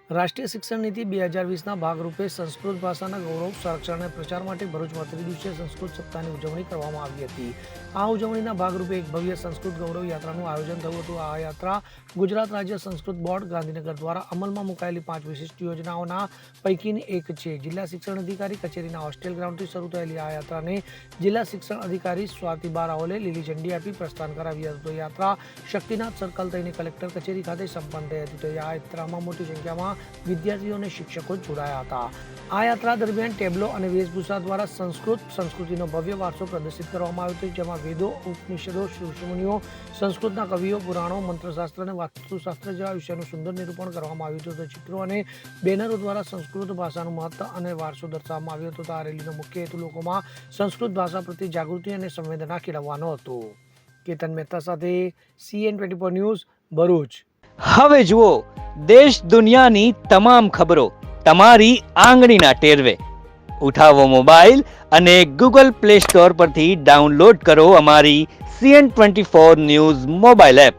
રાષ્ટ્રીય શિક્ષણ નીતિ 2020ના ભાગરૂપે સંસ્કૃત ભાષાના ગૌરવ સંરક્ષણ અને પ્રચાર માટે ભરૂચમાં ત્રિદિવસીય સંસ્કૃત સપ્તાહની ઉજવણી કરવામાં આવી હતી. આ ઉજવણીના ભાગરૂપે એક ભવ્ય સંસ્કૃત ગૌરવ યાત્રાનું આયોજન થયું હતું. આ યાત્રા ગુજરાત રાજ્ય સંસ્કૃત બોર્ડ ગાંધીનગર દ્વારા અમલમાં મુકાયેલી 5 વિશિષ્ટ યોજનાઓના પૈકીની એક છે. જિલ્લા શિક્ષણ અધિકારી કચેરીના હોસ્ટેલ ગ્રાઉન્ડથી શરૂ થયેલી આ યાત્રાને જિલ્લા શિક્ષણ અધિકારી સ્વાતિબા રાઓલે લીલી ઝંડી આપી પ્રસ્થાન કરાવી હતું. તો યાત્રા શક્તિનાથ સર્કલ થઈને કલેક્ટર કચેરી ખાતે સંપન્ન થઈ હતી. તો આ યાત્રામાં મોટી સંખ્યામાં વિદ્યાર્થીઓ અને શિક્ષકો જોડાયા હતા. આ યાત્રા દરમિયાન ટેબ્લો અને વેશભૂષા દ્વારા સંસ્કૃતિનો ભવ્ય વારસો પ્રદર્શિત કરવામાં આવ્યો હતો, જેમાં વેદો, ઉપનિષદો, ઋષિમુનિઓ, સંસ્કૃતના કવિઓ, પુરાણો, મંત્રશાસ્ત્ર અને વાસ્તુશાસ્ત્ર જેવા વિષયોનું સુંદર નિરૂપણ કરવામાં આવ્યું હતું. તો ચિત્રો અને બેનરો દ્વારા સંસ્કૃત ભાષાનું મહત્વ અને વારસો દર્શાવવામાં આવ્યો હતો. આ રેલીનો મુખ્ય હેતુ લોકોમાં સંસ્કૃત ભાષા પ્રત્યે જાગૃતિ અને સંવેદના કેળવવાનો હતો. કેતન મહેતા સાથે CN24 ન્યૂઝ, ભરૂચ. હવે જુઓ દેશ દુનિયાની તમામ ખબરો તમારી આંગળીના ટેરવે. ઉઠાવો મોબાઈલ અને ગૂગલ પ્લે સ્ટોર પરથી ડાઉનલોડ કરો અમારી CN24 ન્યૂઝ મોબાઈલ એપ.